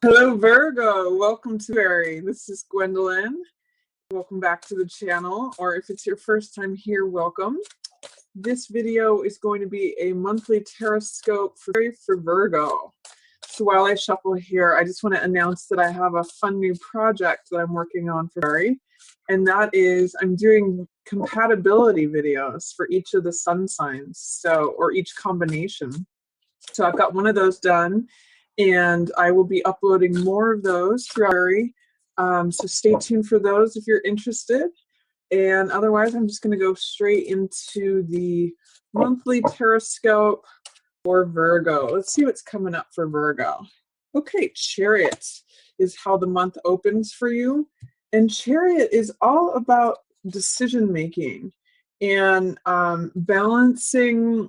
Hello, Virgo. Welcome to Fairy. This is Gwendolyn. Welcome back to the channel, or if it's your first time here, welcome. This video is going to be a monthly tarot scope for Virgo. So while I shuffle here, I just want to announce that I have a fun new project that I'm working on for Fairy, and that is I'm doing compatibility videos for each of the sun signs, or each combination. So I've got one of those done, and I will be uploading more of those throughout. So stay tuned for those if you're interested. And otherwise, I'm just going to go straight into the monthly tarot scope for Virgo. Let's see what's coming up for Virgo. Okay, Chariot is how the month opens for you. And Chariot is all about decision making and balancing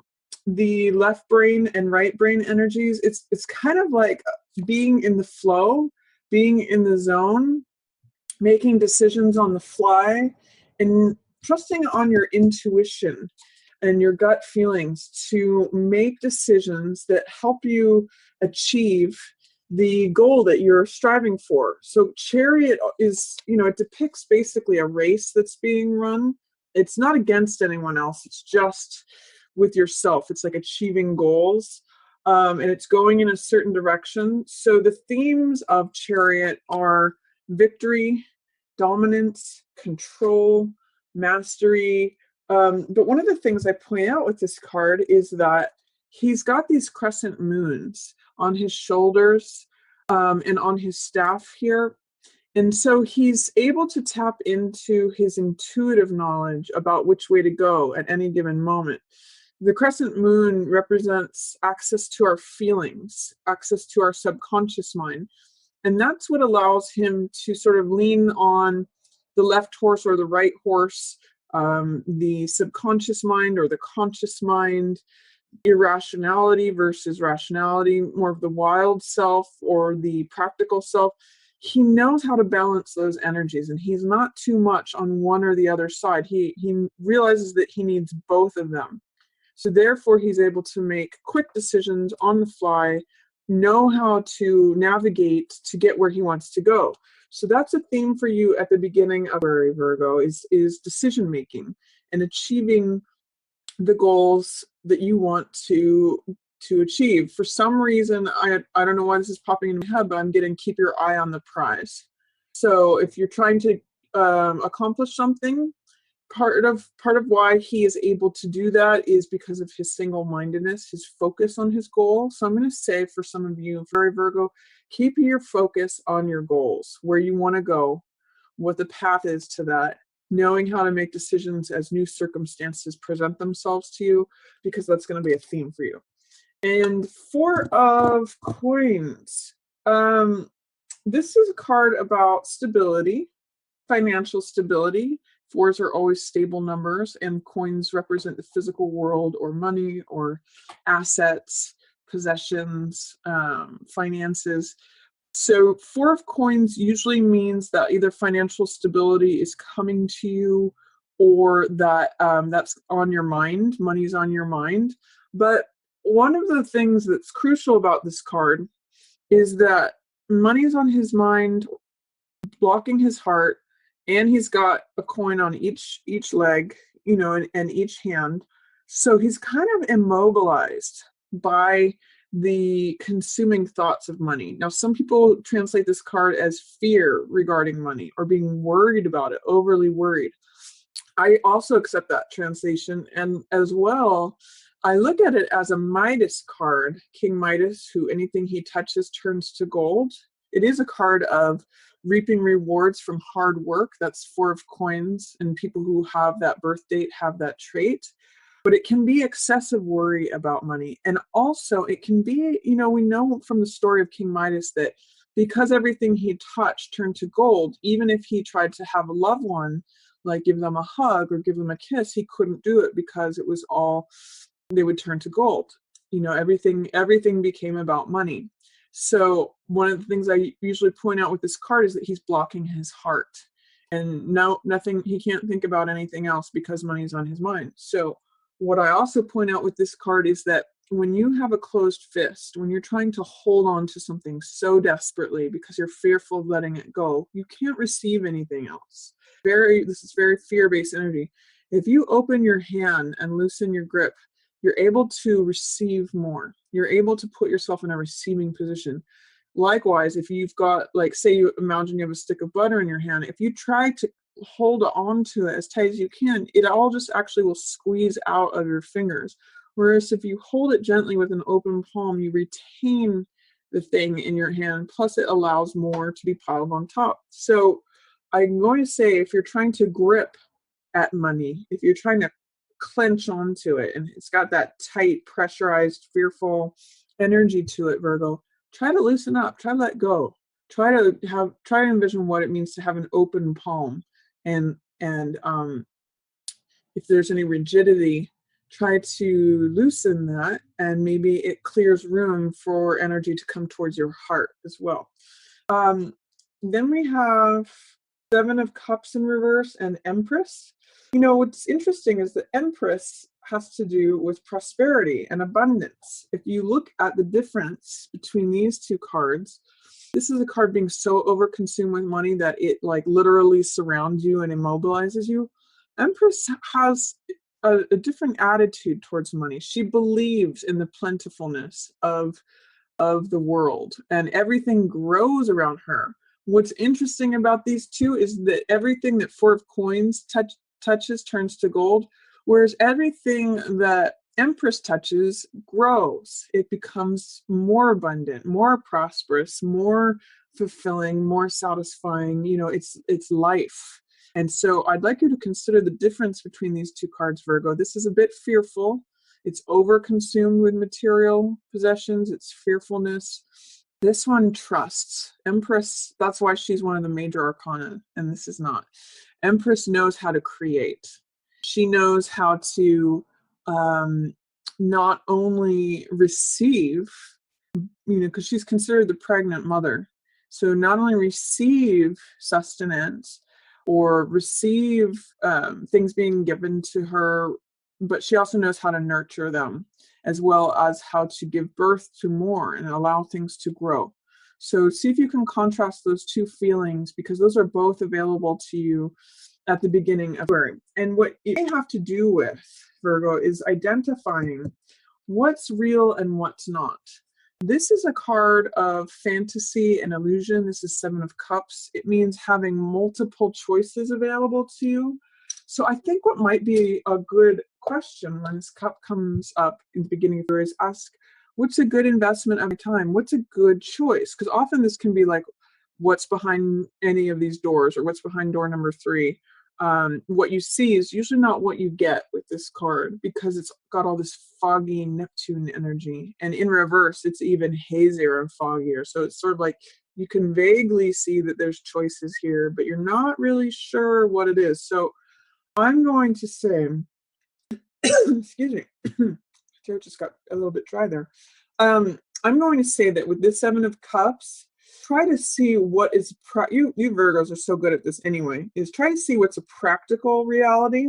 the left brain and right brain energies. It's kind of like being in the flow, being in the zone, making decisions on the fly, and trusting on your intuition and your gut feelings to make decisions that help you achieve the goal that you're striving for. So Chariot is, it depicts basically a race that's being run. It's not against anyone else. It's just with yourself. It's like achieving goals, and it's going in a certain direction. So the themes of Chariot are victory, dominance, control, mastery. But one of the things I point out with this card is that he's got these crescent moons on his shoulders and on his staff here. And so he's able to tap into his intuitive knowledge about which way to go at any given moment. The crescent moon represents access to our feelings, access to our subconscious mind. And that's what allows him to sort of lean on the left horse or the right horse, the subconscious mind or the conscious mind, irrationality versus rationality, more of the wild self or the practical self. He knows how to balance those energies, and he's not too much on one or the other side. He realizes that he needs both of them. So therefore, he's able to make quick decisions on the fly, know how to navigate to get where he wants to go. So that's a theme for you at the beginning of Virgo, is decision making and achieving the goals that you want to achieve. For some reason, I don't know why this is popping in my head, but I'm getting keep your eye on the prize. So if you're trying to accomplish something, part of why he is able to do that is because of his single-mindedness, his focus on his goal. So I'm going to say for some of you, for Virgo, keep your focus on your goals, where you want to go, what the path is to that, knowing how to make decisions as new circumstances present themselves to you, because that's going to be a theme for you. And Four of Coins. This is a card about stability, financial stability. Fours are always stable numbers, and coins represent the physical world or money or assets, possessions, finances. So Four of Coins usually means that either financial stability is coming to you, or that that's on your mind, money's on your mind. But one of the things that's crucial about this card is that money's on his mind, blocking his heart, and he's got a coin on each leg, and each hand. So he's kind of immobilized by the consuming thoughts of money. Now, some people translate this card as fear regarding money or being worried about it, overly worried. I also accept that translation. And as well, I look at it as a Midas card, King Midas, who anything he touches turns to gold. It is a card of reaping rewards from hard work. That's Four of Coins, and people who have that birth date have that trait. But it can be excessive worry about money. And also it can be, we know from the story of King Midas that because everything he touched turned to gold, even if he tried to have a loved one, like give them a hug or give them a kiss, he couldn't do it because it was all, they would turn to gold. Everything became about money. So one of the things I usually point out with this card is that he's blocking his heart, and nothing, he can't think about anything else because money's on his mind. So what I also point out with this card is that when you have a closed fist, when you're trying to hold on to something so desperately because you're fearful of letting it go, you can't receive anything else. This is very fear-based energy. If you open your hand and loosen your grip, you're able to receive more. You're able to put yourself in a receiving position. Likewise, if you've got, like, say you imagine you have a stick of butter in your hand, if you try to hold on to it as tight as you can, it all just actually will squeeze out of your fingers. Whereas if you hold it gently with an open palm, you retain the thing in your hand, plus it allows more to be piled on top. So I'm going to say, if you're trying to grip at money, if you're trying to clench onto it and it's got that tight, pressurized, fearful energy to it, Virgo, try to loosen up, try to let go. Try to envision what it means to have an open palm, and if there's any rigidity, try to loosen that, and maybe it clears room for energy to come towards your heart as well. Then we have Seven of Cups in reverse and Empress. You know, what's interesting is the Empress has to do with prosperity and abundance. If you look at the difference between these two cards, this is a card being so overconsumed with money that it, like, literally surrounds you and immobilizes you. Empress has a different attitude towards money. She believes in the plentifulness of the world, and everything grows around her. What's interesting about these two is that everything that Four of Coins touches turns to gold, whereas everything that Empress touches grows. It becomes more abundant, more prosperous, more fulfilling, more satisfying. You know, it's life. And so I'd like you to consider the difference between these two cards, Virgo. This is a bit fearful. It's overconsumed with material possessions. It's fearfulness. This one trusts. Empress, that's why she's one of the major arcana, and this is not. Empress knows how to create. She knows how to not only receive, you know, because she's considered the pregnant mother. So not only receive sustenance or receive things being given to her, but she also knows how to nurture them, as well as how to give birth to more and allow things to grow. So see if you can contrast those two feelings, because those are both available to you at the beginning of February. And what you may have to do with, Virgo, is identifying what's real and what's not. This is a card of fantasy and illusion. This is Seven of Cups. It means having multiple choices available to you. So I think what might be a good question when this cup comes up in the beginning of February is ask, what's a good investment of my time? What's a good choice? Because often this can be like, what's behind any of these doors, or what's behind door number 3. What you see is usually not what you get with this card, because it's got all this foggy Neptune energy, and in reverse it's even hazier and foggier. So it's sort of like you can vaguely see that there's choices here, but you're not really sure what it is. So I'm going to say excuse me, throat just got a little bit dry there. I'm going to say that with this Seven of Cups, try to see what is you Virgos are so good at this anyway, is try to see what's a practical reality.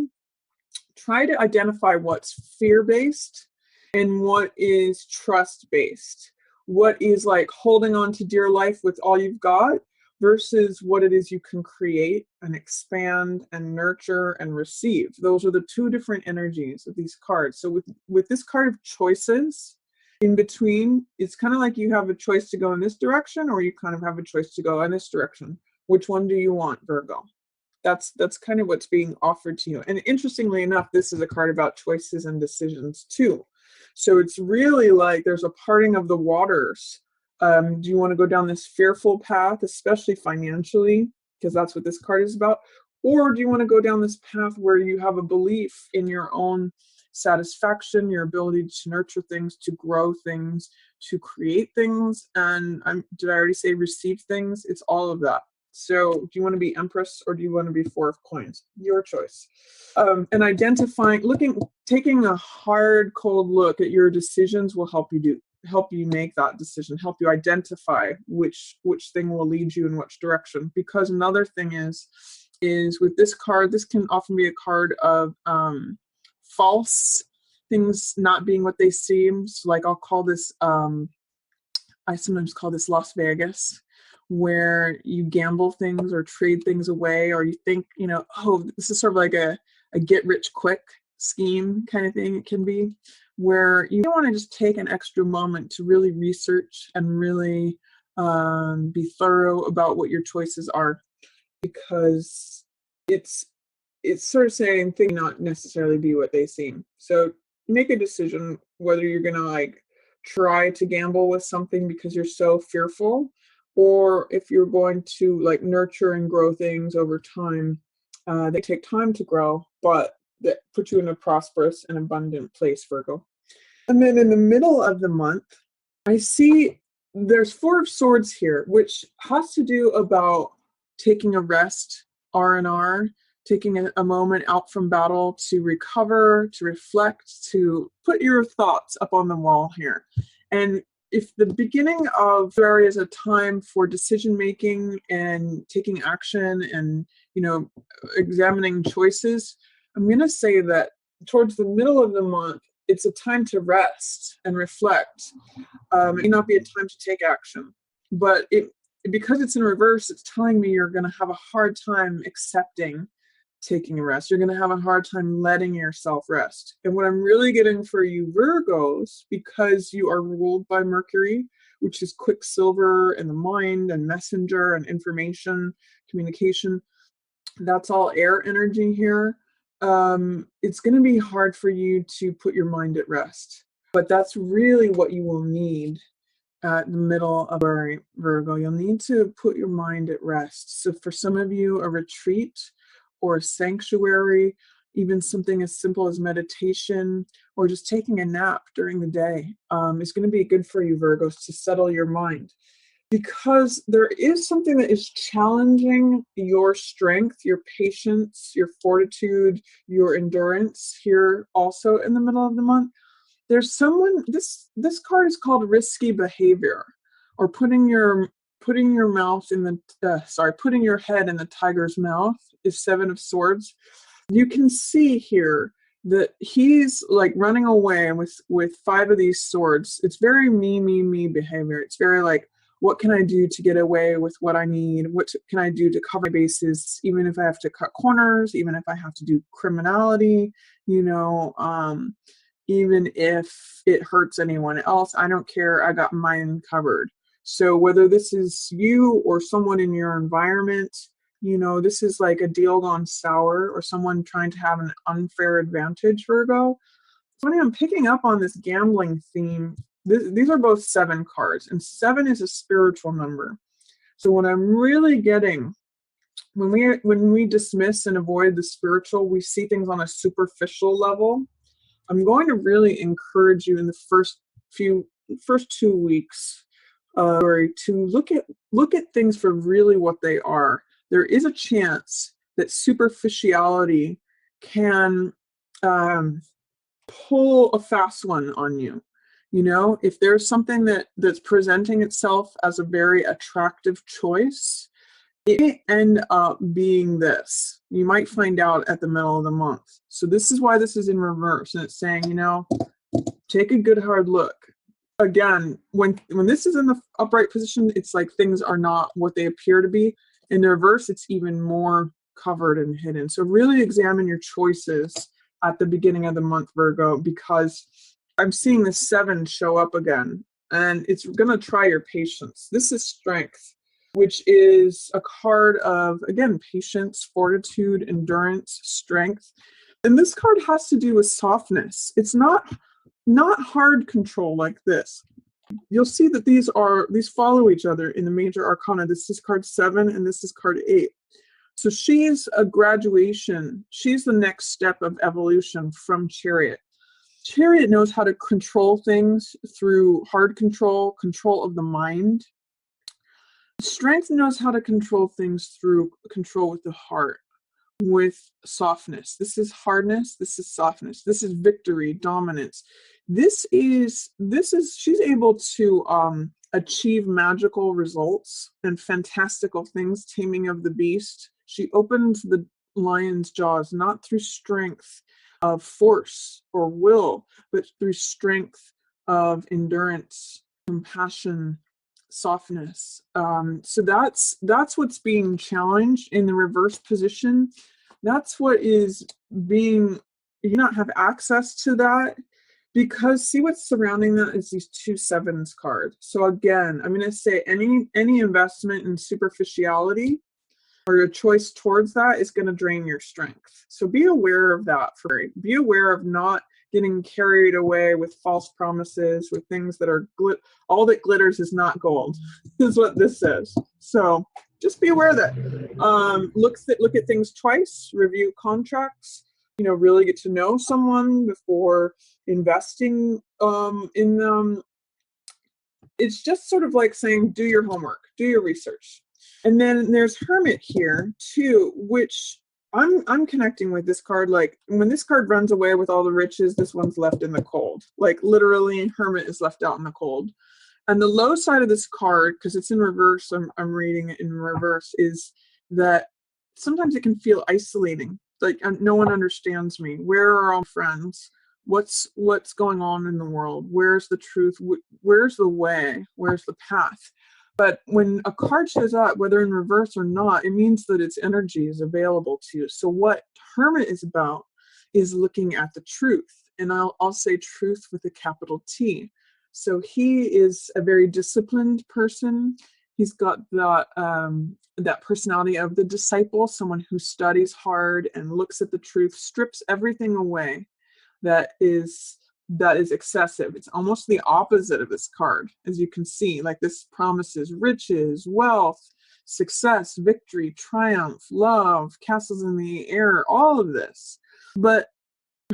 Try to identify what's fear-based and what is trust-based. What is like holding on to dear life with all you've got versus what it is you can create and expand and nurture and receive. Those are the two different energies of these cards. So with this card of choices, in between, it's kind of like you have a choice to go in this direction, or you kind of have a choice to go in this direction. Which one do you want, Virgo? That's kind of what's being offered to you. And interestingly enough, this is a card about choices and decisions too. So it's really like there's a parting of the waters. Do you want to go down this fearful path, especially financially, because that's what this card is about? Or do you want to go down this path where you have a belief in your own satisfaction, your ability to nurture things, to grow things, to create things, and did I already say receive things? It's all of that. So do you want to be Empress, or do you want to be Four of Coins? Your choice. And identifying, taking a hard, cold look at your decisions will help you make that decision, help you identify which thing will lead you in which direction. Because another thing is with this card, this can often be a card of false things not being what they seem. So like I'll call this, I sometimes call this Las Vegas, where you gamble things or trade things away, or you think, oh, this is sort of like a get rich quick scheme kind of thing. It can be where you want to just take an extra moment to really research and really be thorough about what your choices are, because it's sort of saying things not necessarily be what they seem. So make a decision whether you're gonna like try to gamble with something because you're so fearful, or if you're going to like nurture and grow things over time. They take time to grow, but that put you in a prosperous and abundant place, Virgo. And then in the middle of the month, I see there's Four of Swords here, which has to do about taking a rest, R&R, taking a moment out from battle to recover, to reflect, to put your thoughts up on the wall here. And if the beginning of February is a time for decision making and taking action and, examining choices, I'm going to say that towards the middle of the month, it's a time to rest and reflect. It may not be a time to take action, but because it's in reverse, it's telling me you're going to have a hard time accepting taking a rest. You're going to have a hard time letting yourself rest. And what I'm really getting for you Virgos, because you are ruled by Mercury, which is quicksilver and the mind and messenger and information, communication, that's all air energy here. It's going to be hard for you to put your mind at rest, but that's really what you will need at the middle of Virgo. You'll need to put your mind at rest. So for some of you, a retreat or a sanctuary, even something as simple as meditation or just taking a nap during the day, is going to be good for you Virgos to settle your mind. Because there is something that is challenging your strength, your patience, your fortitude, your endurance here also in the middle of the month. There's someone, this card is called risky behavior, or putting your mouth in the, putting your head in the tiger's mouth is Seven of Swords. You can see here that he's like running away with five of these swords. It's very me behavior. It's very like, what can I do to get away with what I need? What can I do to cover my bases, even if I have to cut corners, even if I have to do criminality, even if it hurts anyone else, I don't care. I got mine covered. So whether this is you or someone in your environment, this is like a deal gone sour or someone trying to have an unfair advantage, Virgo. Funny, I'm picking up on this gambling theme. These are both 7 cards, and 7 is a spiritual number. So what I'm really getting, when we dismiss and avoid the spiritual, we see things on a superficial level. I'm going to really encourage you in the first 2 weeks to look at things for really what they are. There is a chance that superficiality can pull a fast one on you. If there's something that's presenting itself as a very attractive choice, it may end up being this. You might find out at the middle of the month. So this is why this is in reverse, and it's saying, take a good hard look. Again, when this is in the upright position, it's like things are not what they appear to be. In the reverse, it's even more covered and hidden. So really examine your choices at the beginning of the month, Virgo, because I'm seeing the 7 show up again, and it's going to try your patience. This is Strength, which is a card of, again, patience, fortitude, endurance, strength. And this card has to do with softness. It's not hard control like this. You'll see that these follow each other in the major arcana. This is card 7 and this is card 8. So she's a graduation. She's the next step of evolution from Chariot. Chariot knows how to control things through hard control of the mind. Strength knows how to control things through control with the heart, with softness. This is hardness. This is softness. This is victory, dominance. She's able to achieve magical results and fantastical things, taming of the beast. She opened the lion's jaws, not through strength, of force or will, but through strength of endurance, compassion, softness. So that's what's being challenged in the reverse position. That's what is being, you not have access to that, because see what's surrounding that is these 2 sevens cards. So again, I'm going to say any investment in superficiality or your choice towards that is going to drain your strength. So be aware of that. Be aware of not getting carried away with false promises, with things that are all that glitters is not gold, is what this says. So just be aware of that. Look at things twice, review contracts, really get to know someone before investing in them. It's just sort of like saying, do your homework, do your research. And then there's Hermit here too, which I'm connecting with this card. Like when this card runs away with all the riches, this one's left in the cold. Like literally, Hermit is left out in the cold. And the low side of this card, because it's in reverse, I'm reading it in reverse, is that sometimes it can feel isolating. Like no one understands me. Where are all friends? What's going on in the world? Where's the truth? Where's the way? Where's the path? But when a card shows up, whether in reverse or not, it means that its energy is available to you. So what Hermit is about is looking at the truth. And I'll say truth with a capital T. So he is a very disciplined person. He's got that personality of the disciple, someone who studies hard and looks at the truth, strips everything away that is excessive. It's almost the opposite of this card, as you can see. Like this promises riches, wealth, success, victory, triumph, love, castles in the air, all of this. But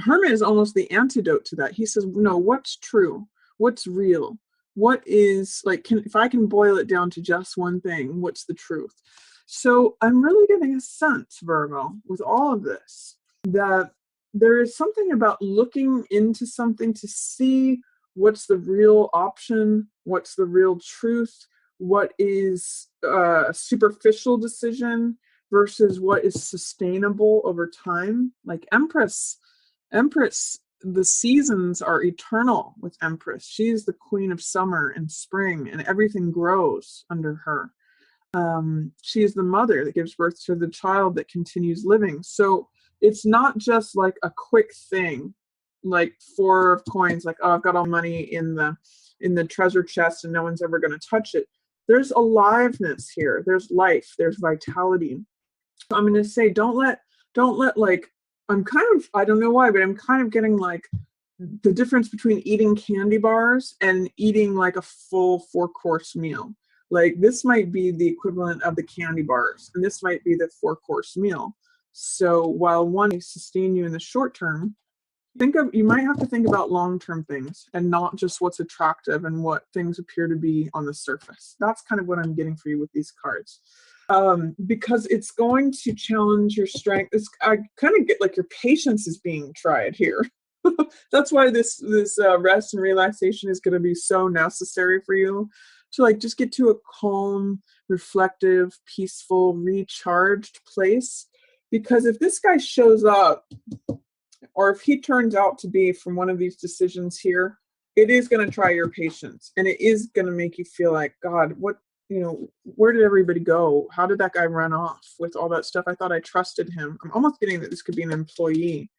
Hermit is almost the antidote to that. He says, no, what's true? What's real? What is, like, if I can boil it down to just one thing, what's the truth? So I'm really getting a sense, Virgo, with all of this, that there is something about looking into something to see what's the real option, what's the real truth, what is a superficial decision versus what is sustainable over time. Like Empress, the seasons are eternal with Empress. She is the queen of summer and spring, and everything grows under her. She is the mother that gives birth to the child that continues living. So it's not just like a quick thing, like 4 of coins, like, oh, I've got all money in the treasure chest and no one's ever going to touch it. There's aliveness here. There's life. There's vitality. So I'm going to say, don't let like, I'm kind of, I don't know why, but I'm kind of getting like the difference between eating candy bars and eating like a full 4-course meal. Like this might be the equivalent of the candy bars, and this might be the 4-course meal. So while one may sustain you in the short term, you might have to think about long-term things and not just what's attractive and what things appear to be on the surface. That's kind of what I'm getting for you with these cards. Because it's going to challenge your strength. I kind of get like your patience is being tried here. That's why this rest and relaxation is going to be so necessary for you, to like just get to a calm, reflective, peaceful, recharged place. Because if this guy shows up, or if he turns out to be from one of these decisions here, it is going to try your patience, and it is going to make you feel like, God, what, where did everybody go? How did that guy run off with all that stuff? I thought I trusted him. I'm almost getting that this could be an employee,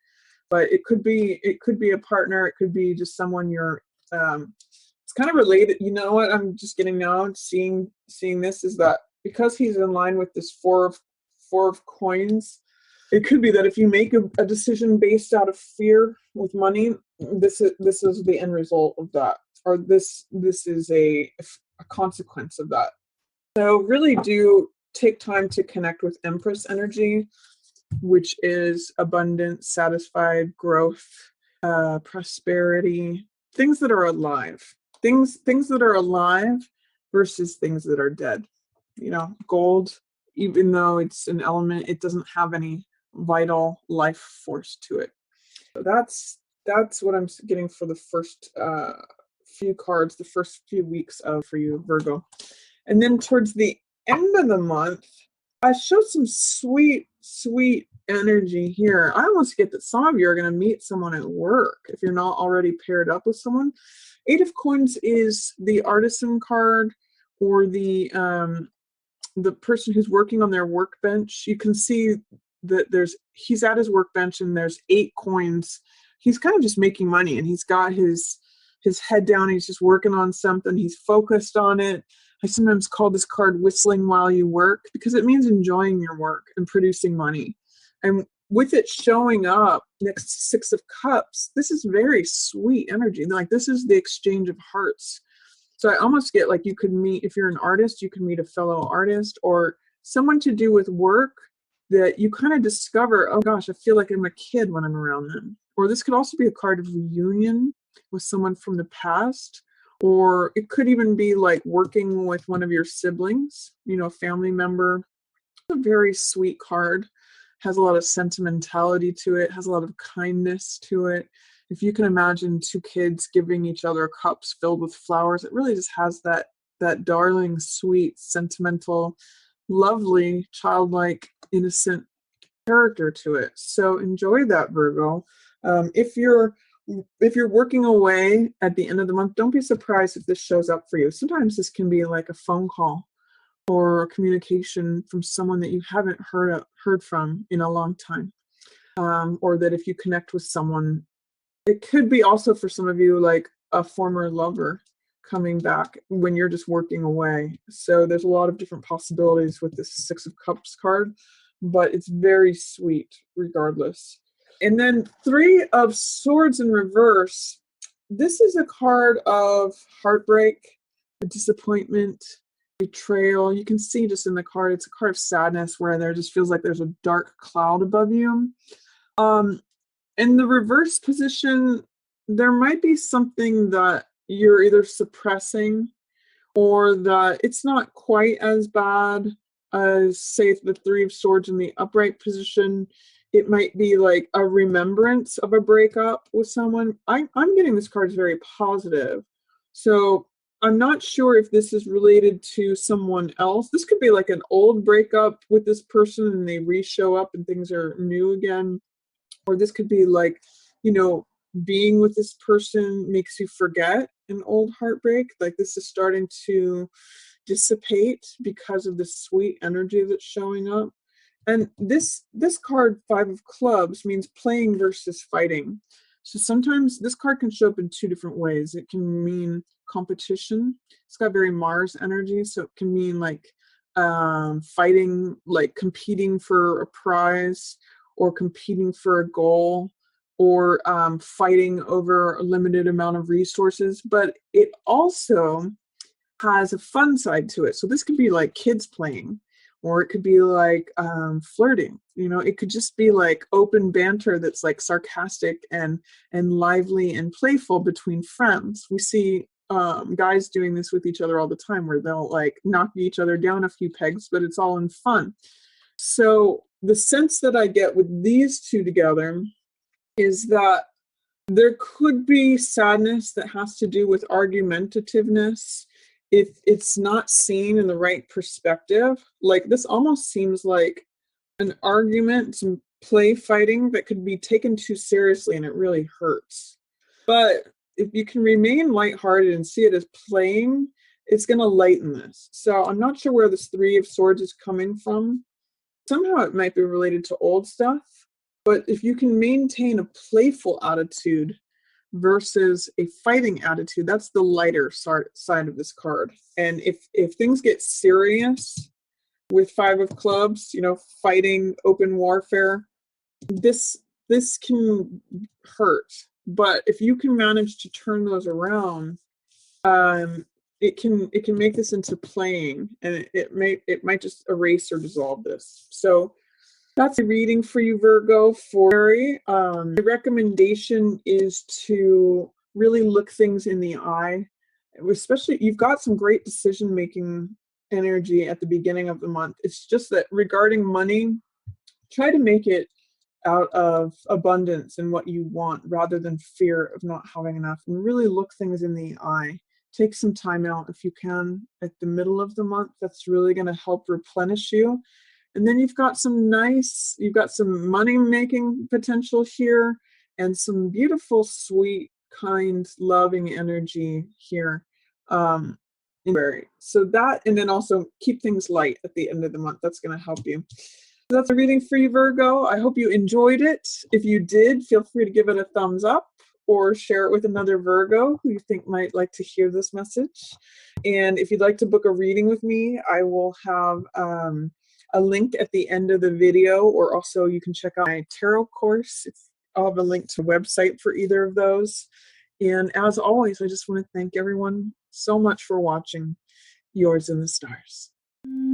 but it could be a partner. It could be just someone you're, it's kind of related. You know what I'm just getting now, seeing this, is that because he's in line with this four of coins, it could be that if you make a decision based out of fear with money, this is the end result of that, or this is a consequence of that. So really do take time to connect with Empress energy, which is abundance, satisfied, growth, prosperity, things that are alive, things that are alive versus things that are dead. Gold, even though it's an element, it doesn't have any vital life force to it. So that's what I'm getting for the first few cards, the first few weeks for you, Virgo. And then towards the end of the month, I show some sweet energy here. I almost get that some of you are going to meet someone at work if you're not already paired up with someone. Eight of Coins is the artisan card, or the person who's working on their workbench. You can see that he's at his workbench and there's 8 coins. He's kind of just making money, and he's got his head down. He's just working on something. He's focused on it. I sometimes call this card whistling while you work, because it means enjoying your work and producing money. And with it showing up next to 6 of Cups, this is very sweet energy. Like, this is the exchange of hearts. So I almost get like you could meet, if you're an artist, you can meet a fellow artist or someone to do with work that you kind of discover, oh gosh, I feel like I'm a kid when I'm around them. Or this could also be a card of reunion with someone from the past. Or it could even be like working with one of your siblings, a family member. It's a very sweet card. Has a lot of sentimentality to it, has a lot of kindness to it. If you can imagine 2 kids giving each other cups filled with flowers, it really just has that darling, sweet, sentimental, lovely, childlike, innocent character to it. So enjoy that, Virgo. If you're working away at the end of the month, don't be surprised if this shows up for you. Sometimes this can be like a phone call or a communication from someone that you haven't heard from in a long time. Or that if you connect with someone, it could be also for some of you like a former lover coming back when you're just working away. So there's a lot of different possibilities with this 6 of Cups card, but it's very sweet regardless. And then 3 of Swords in reverse. This is a card of heartbreak, disappointment, betrayal. You can see just in the card, it's a card of sadness where there just feels like there's a dark cloud above you. In the reverse position, there might be something that you're either suppressing or that it's not quite as bad as, say, the 3 of Swords in the upright position. It might be like a remembrance of a breakup with someone. I'm getting this card is very positive. So I'm not sure if this is related to someone else. This could be like an old breakup with this person and they re-show up and things are new again. Or this could be like, being with this person makes you forget an old heartbreak. Like, this is starting to dissipate because of the sweet energy that's showing up. And this card, 5 of Clubs, means playing versus fighting. So sometimes this card can show up in 2 different ways. It can mean competition. It's got very Mars energy, so it can mean like fighting, like competing for a prize or competing for a goal, or fighting over a limited amount of resources. But it also has a fun side to it. So this could be like kids playing, or it could be like flirting. It could just be like open banter that's like sarcastic and lively and playful between friends. We see guys doing this with each other all the time, where they'll like knock each other down a few pegs, but it's all in fun. So the sense that I get with these 2 together is that there could be sadness that has to do with argumentativeness if it's not seen in the right perspective. Like, this almost seems like an argument, some play fighting that could be taken too seriously and it really hurts. But if you can remain lighthearted and see it as playing, it's going to lighten this. So I'm not sure where this 3 of Swords is coming from. Somehow it might be related to old stuff, but if you can maintain a playful attitude versus a fighting attitude, that's the lighter side of this card. And if things get serious with 5 of Clubs, fighting, open warfare, this can hurt. But if you can manage to turn those around, it can make this into playing, and it might just erase or dissolve this. So that's a reading for you, Virgo. For the recommendation is to really look things in the eye. Especially, you've got some great decision-making energy at the beginning of the month. It's just that regarding money, try to make it out of abundance and what you want rather than fear of not having enough, and really look things in the eye. Take some time out if you can at the middle of the month. That's really going to help replenish you. And then you've got some money making potential here, and some beautiful, sweet, kind, loving energy here. In February. So that, and then also keep things light at the end of the month. That's going to help you. So that's a reading for you, Virgo. I hope you enjoyed it. If you did, feel free to give it a thumbs up or share it with another Virgo who you think might like to hear this message. And if you'd like to book a reading with me, I will have a link at the end of the video, or also you can check out my tarot course. I'll have a link to the website for either of those. And as always, I just want to thank everyone so much for watching. Yours in the stars.